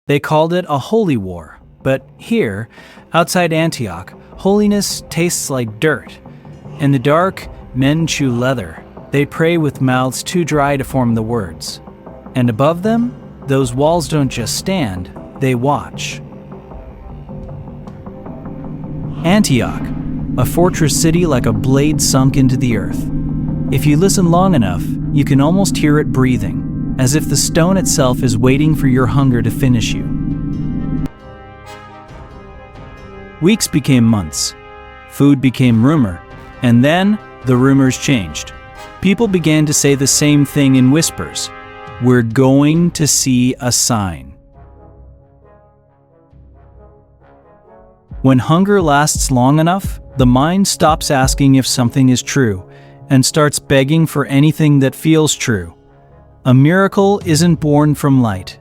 They called it a holy war, but here, outside Antioch, holiness tastes like dirt. In the dark, men chew leather. They pray with mouths too dry to form the words. And above them, those walls don't just stand, they watch. Antioch, a fortress city like a blade sunk into the earth. If you listen long enough, you can almost hear it breathing, as if the stone itself is waiting for your hunger to finish you. Weeks became months. Food became rumor, and then the rumors changed. People began to say the same thing in whispers. We're going to see a sign. When hunger lasts long enough, the mind stops asking if something is true and starts begging for anything that feels true. A miracle isn't born from light.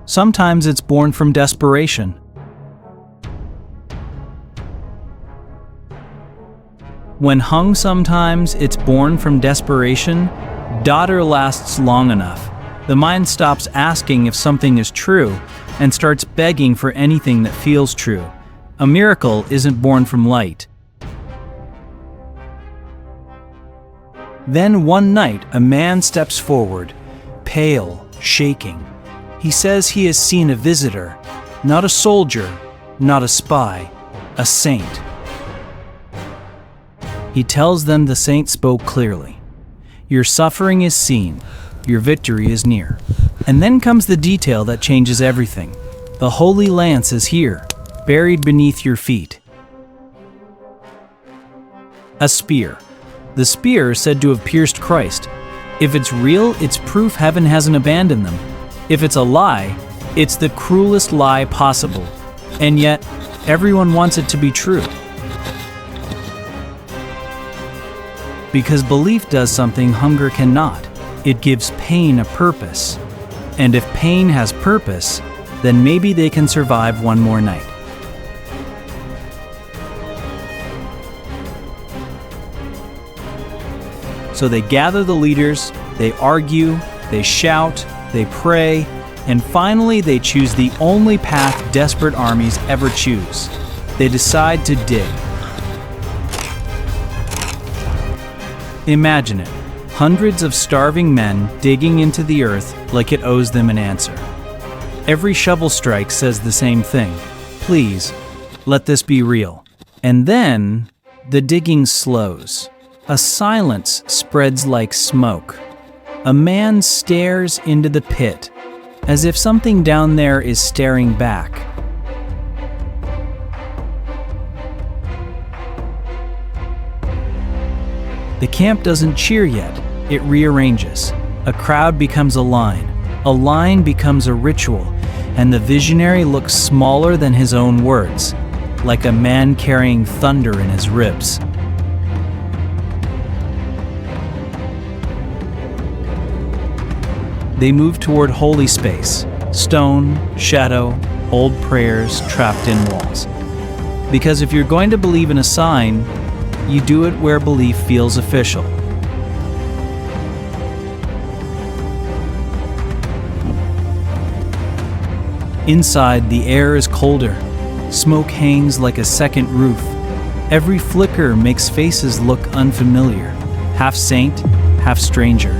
Sometimes it's born from desperation. When hung sometimes it's born from desperation, daughter lasts long enough. The mind stops asking if something is true and starts begging for anything that feels true. A miracle isn't born from light. Then one night, a man steps forward, pale, shaking. He says he has seen a visitor, not a soldier, not a spy, a saint. He tells them the saint spoke clearly. Your suffering is seen, your victory is near. And then comes the detail that changes everything. The holy lance is here, buried beneath your feet. A spear. The spear is said to have pierced Christ. If it's real, it's proof heaven hasn't abandoned them. If it's a lie, it's the cruelest lie possible. And yet, everyone wants it to be true. Because belief does something hunger cannot. It gives pain a purpose. And if pain has purpose, then maybe they can survive one more night. So they gather the leaders, they argue, they shout, they pray, and finally they choose the only path desperate armies ever choose. They decide to dig. Imagine it, hundreds of starving men digging into the earth like it owes them an answer. Every shovel strike says the same thing. Please, let this be real. And then, the digging slows. A silence spreads like smoke. A man stares into the pit, as if something down there is staring back. The camp doesn't cheer yet, it rearranges. A crowd becomes a line becomes a ritual, and the visionary looks smaller than his own words, like a man carrying thunder in his ribs. They move toward holy space, stone, shadow, old prayers trapped in walls. Because if you're going to believe in a sign, you do it where belief feels official. Inside, the air is colder. Smoke hangs like a second roof. Every flicker makes faces look unfamiliar, half saint, half stranger.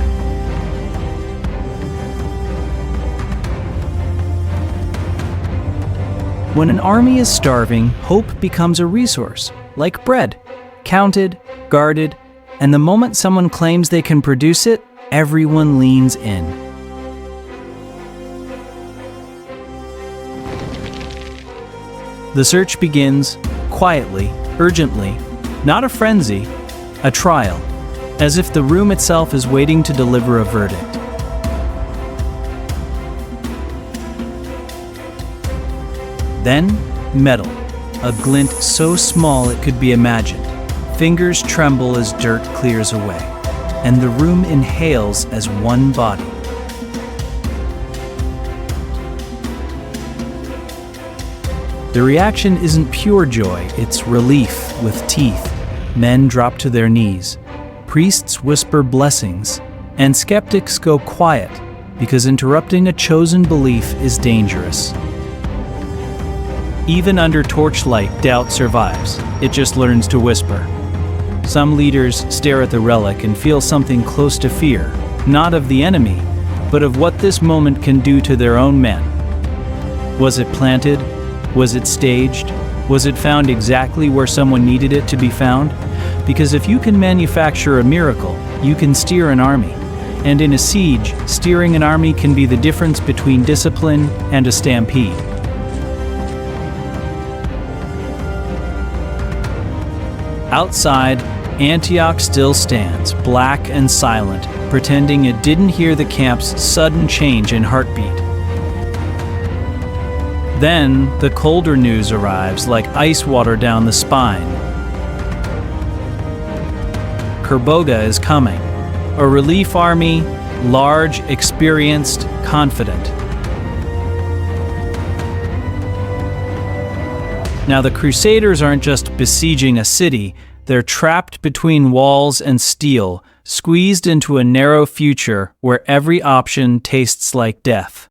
When an army is starving, hope becomes a resource, like bread, counted, guarded, and the moment someone claims they can produce it, everyone leans in. The search begins, quietly, urgently, not a frenzy, a trial, as if the room itself is waiting to deliver a verdict. Then, metal, a glint so small it could be imagined. Fingers tremble as dirt clears away, and the room inhales as one body. The reaction isn't pure joy, it's relief with teeth. Men drop to their knees. Priests whisper blessings, and skeptics go quiet because interrupting a chosen belief is dangerous. Even under torchlight, doubt survives. It just learns to whisper. Some leaders stare at the relic and feel something close to fear, not of the enemy, but of what this moment can do to their own men. Was it planted? Was it staged? Was it found exactly where someone needed it to be found? Because if you can manufacture a miracle, you can steer an army. And in a siege, steering an army can be the difference between discipline and a stampede. Outside, Antioch still stands, black and silent, pretending it didn't hear the camp's sudden change in heartbeat. Then, the colder news arrives like ice water down the spine. Kerboga is coming. A relief army, large, experienced, confident. Now, the Crusaders aren't just besieging a city, they're trapped between walls and steel, squeezed into a narrow future where every option tastes like death.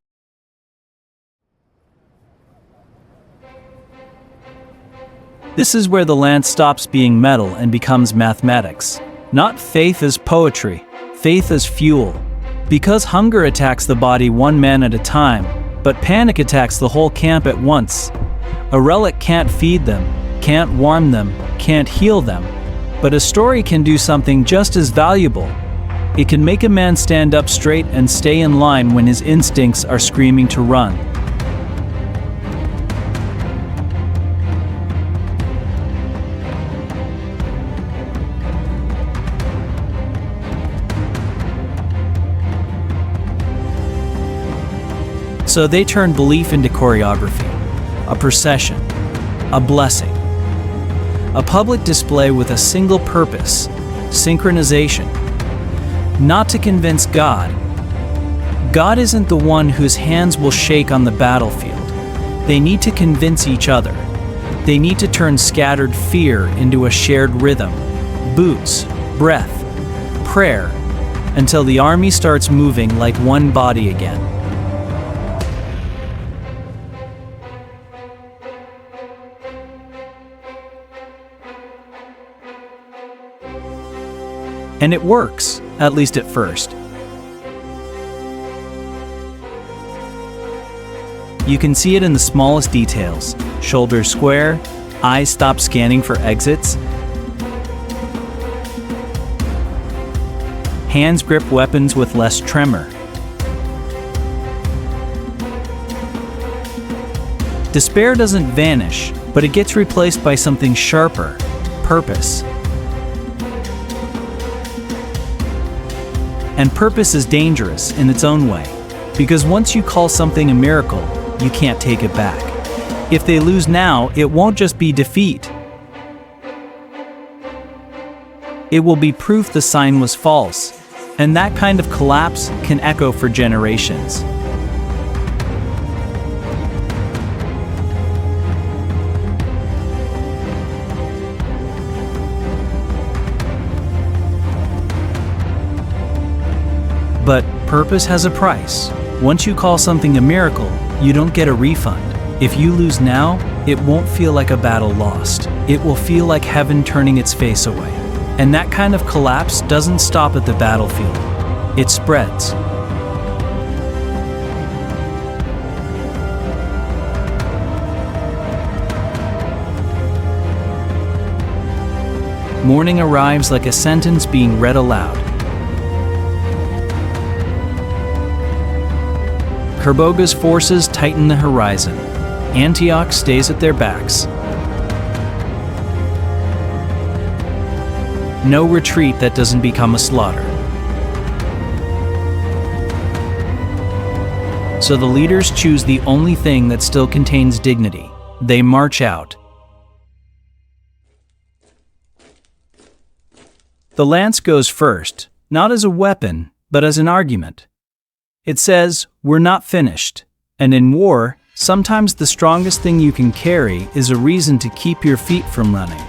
This is where the lance stops being metal and becomes mathematics. Not faith as poetry, faith as fuel. Because hunger attacks the body one man at a time, but panic attacks the whole camp at once. A relic can't feed them, can't warm them, can't heal them. But a story can do something just as valuable. It can make a man stand up straight and stay in line when his instincts are screaming to run. So they turn belief into choreography, a procession, a blessing, a public display with a single purpose, synchronization. Not to convince God. God isn't the one whose hands will shake on the battlefield. They need to convince each other. They need to turn scattered fear into a shared rhythm, boots, breath, prayer, until the army starts moving like one body again. And it works, at least at first. You can see it in the smallest details. Shoulders square, eyes stop scanning for exits. Hands grip weapons with less tremor. Despair doesn't vanish, but it gets replaced by something sharper, purpose. And purpose is dangerous in its own way, because once you call something a miracle, you can't take it back. If they lose now, it won't just be defeat. It will be proof the sign was false, and that kind of collapse can echo for generations. But purpose has a price. Once you call something a miracle, you don't get a refund. If you lose now, it won't feel like a battle lost. It will feel like heaven turning its face away. And that kind of collapse doesn't stop at the battlefield. It spreads. Morning arrives like a sentence being read aloud. Kerboga's forces tighten the horizon. Antioch stays at their backs. No retreat that doesn't become a slaughter. So the leaders choose the only thing that still contains dignity. They march out. The lance goes first, not as a weapon, but as an argument. It says, "We're not finished." And in war, sometimes the strongest thing you can carry is a reason to keep your feet from running.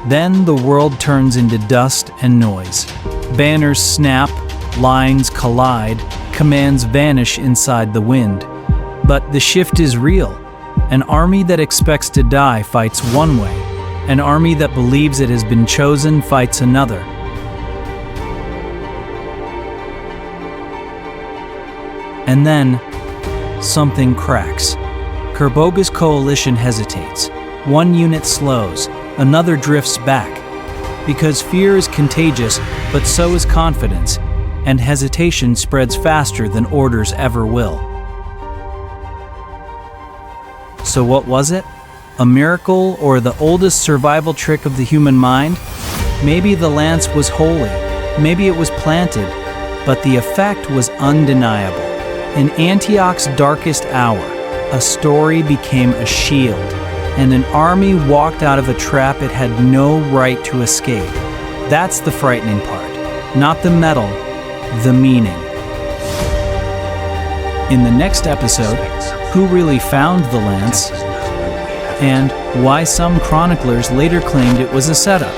Then the world turns into dust and noise. Banners snap, lines collide, commands vanish inside the wind. But the shift is real. An army that expects to die fights one way. An army that believes it has been chosen fights another. And then, something cracks. Kerboga's coalition hesitates. One unit slows, another drifts back. Because fear is contagious, but so is confidence, and hesitation spreads faster than orders ever will. So what was it? A miracle or the oldest survival trick of the human mind? Maybe the lance was holy, maybe it was planted, but the effect was undeniable. In Antioch's darkest hour, a story became a shield, and an army walked out of a trap it had no right to escape. That's the frightening part. Not the metal, the meaning. In the next episode, who really found the lance, and why some chroniclers later claimed it was a setup.